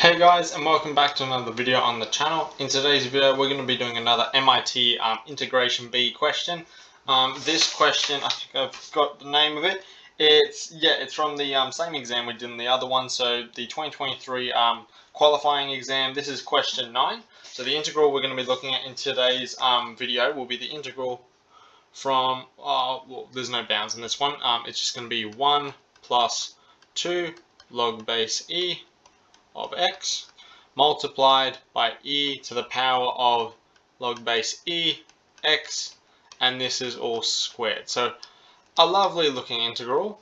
Hey guys, and welcome back to another video on the channel. In today's video we're going to be doing another MIT Integration B question. This question, I think I've got the name of it. It's from the same exam we did in the other one, so the 2023 qualifying exam. This is question 9. So the integral we're going to be looking at in today's video will be the integral from, well, there's no bounds in this one. It's just going to be 1 plus 2 log base e of x multiplied by e to the power of log base e x, and this is all squared. So a lovely looking integral.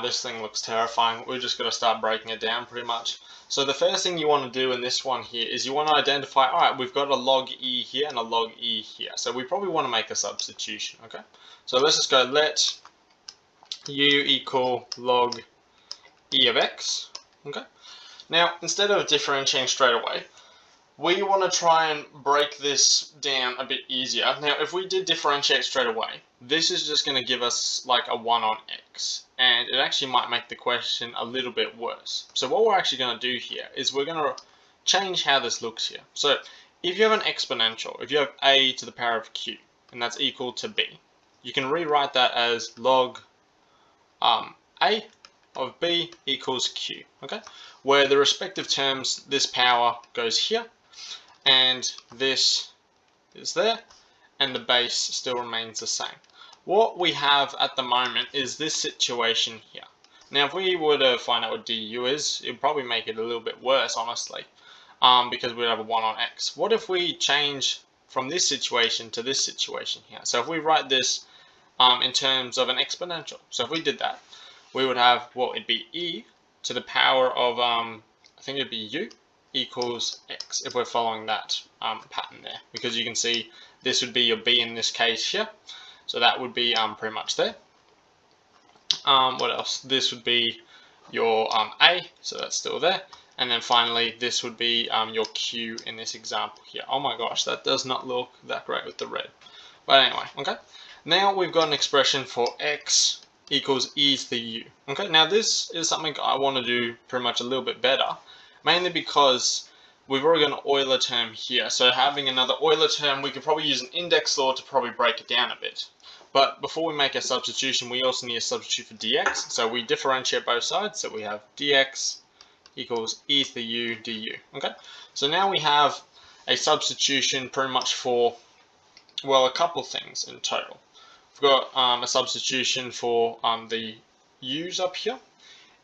This thing looks terrifying. We're just going to start breaking it down pretty much. So the first thing you want to do in this one here is you want to identify, alright, we've got a log e here and a log e here. So we probably want to make a substitution, okay? So let's just go, let u equal log e of x. Okay. Now, instead of differentiating straight away, we want to try and break this down a bit easier. Now, if we did differentiate straight away, this is just going to give us like a 1 on x, and it actually might make the question a little bit worse. So what we're actually going to do here is we're going to change how this looks here. So if you have an exponential, if you have a to the power of q, and that's equal to b, you can rewrite that as log a of b equals q, okay? Where the respective terms, this power goes here, and this is there, and the base still remains the same. What we have at the moment is this situation here. Now, if we were to find out what du is, it would probably make it a little bit worse, honestly, because we'd have a 1 on x. What if we change from this situation to this situation here? So if we write this in terms of an exponential, so if we did that, we would have, well, it'd be e to the power of, I think it'd be u equals x, if we're following that pattern there. Because you can see this would be your b in this case here. So that would be pretty much there. What else? This would be your a, so that's still there. And then finally, this would be your q in this example here. Oh my gosh, that does not look that great with the red. But anyway, okay. Now we've got an expression for x equals e to the u. Okay, now this is something I want to do pretty much a little bit better, mainly because we've already got an Euler term here. So having another Euler term, we could probably use an index law to probably break it down a bit. But before we make a substitution, we also need a substitute for dx. So we differentiate both sides. So we have dx equals e to the u du. Okay, so now we have a substitution pretty much for, well, a couple things in total. We've got a substitution for the u's up here,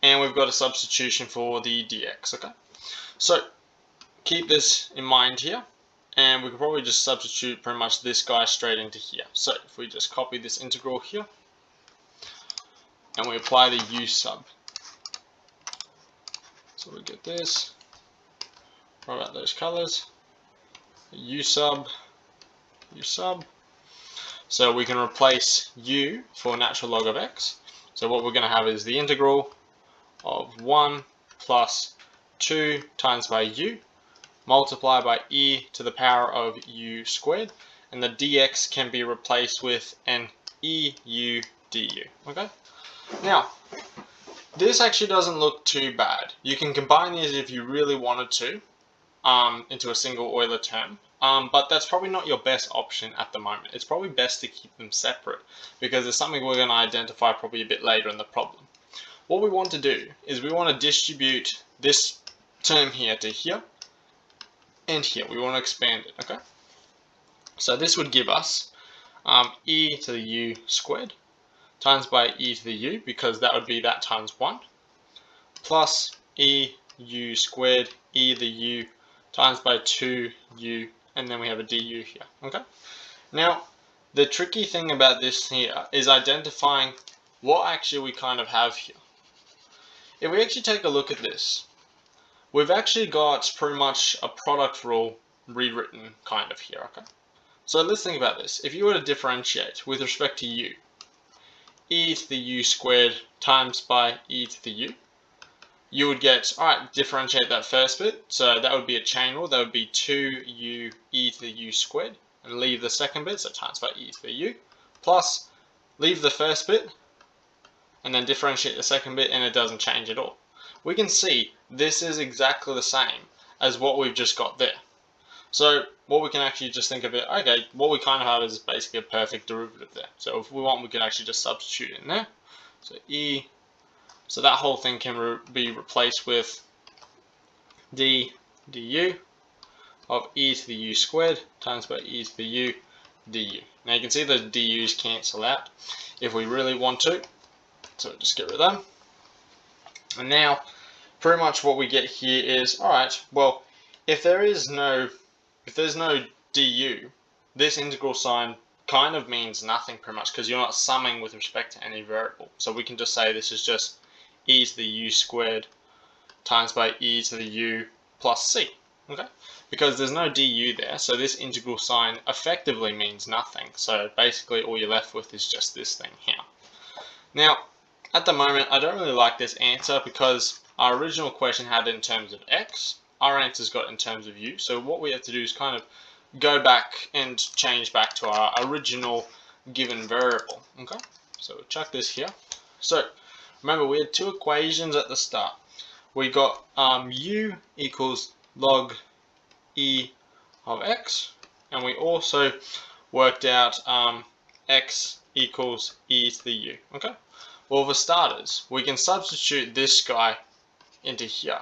and we've got a substitution for the dx, okay? So keep this in mind here, and we could probably just substitute pretty much this guy straight into here. So if we just copy this integral here, and we apply the u sub. So we get this, what about those colors? U sub, u sub. So we can replace u for natural log of x. So what we're going to have is the integral of 1 plus 2 times by u multiplied by e to the power of u squared. And the dx can be replaced with an eu du. Okay? Now, this actually doesn't look too bad. You can combine these if you really wanted to into a single Euler term. But that's probably not your best option at the moment. It's probably best to keep them separate because it's something we're going to identify probably a bit later in the problem. What we want to do is we want to distribute this term here to here and here. We want to expand it, okay? So this would give us e to the u squared times by e to the u, because that would be that times 1, plus e u squared e to the u times by 2u, and then we have a du here, okay? Now, the tricky thing about this here is identifying what actually we kind of have here. If we actually take a look at this, we've actually got pretty much a product rule rewritten kind of here, okay? So let's think about this. If you were to differentiate with respect to u, e to the u squared times by e to the u, you would get, alright, differentiate that first bit, so that would be a chain rule, that would be 2u e to the u squared, and leave the second bit, so times by e to the u, plus leave the first bit, and then differentiate the second bit, and it doesn't change at all. we can see this is exactly the same as what we've just got there. So what we can actually just think of it, okay, what we kind of have is basically a perfect derivative there. So if we want, we can actually just substitute in there. So so that whole thing can be replaced with du of e to the u squared times by e to the u du. Now you can see those du's cancel out if we really want to. So just get rid of them. And now pretty much what we get here is, alright, well, if there's no du, this integral sign kind of means nothing pretty much, because you're not summing with respect to any variable. So we can just say this is just e to the u squared times by e to the u plus c, okay? Because there's no du there, so this integral sign effectively means nothing. So basically all you're left with is just this thing here. Now, at the moment, I don't really like this answer because our original question had it in terms of x, our answer's got it in terms of u, so what we have to do is kind of go back and change back to our original given variable, okay? So we'll chuck this here. So remember, we had two equations at the start. We got u equals log e of x, and we also worked out x equals e to the u, okay? Well, for starters, we can substitute this guy into here,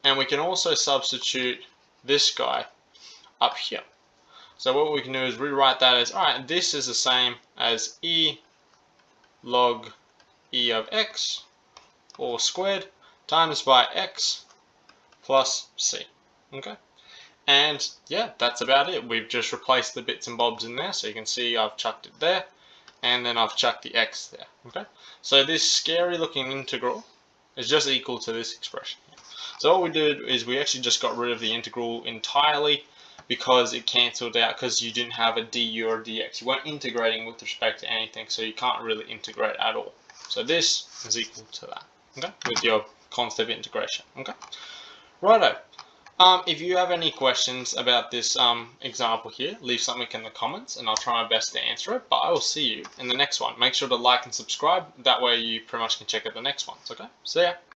and we can also substitute this guy up here. So what we can do is rewrite that as, alright, this is the same as e log e of x, all squared, times by x plus c, okay? And yeah, that's about it. We've just replaced the bits and bobs in there, so you can see I've chucked it there, and then I've chucked the x there, okay? So this scary looking integral is just equal to this expression here. So what we did is we actually just got rid of the integral entirely because it cancelled out, because you didn't have a du or a dx. You weren't integrating with respect to anything, so you can't really integrate at all. So this is equal to that, okay, with your constant integration, okay? Righto. If you have any questions about this example here, leave something in the comments and I'll try my best to answer it, but I will see you in the next one. Make sure to like and subscribe, that way you pretty much can check out the next ones, okay? See ya!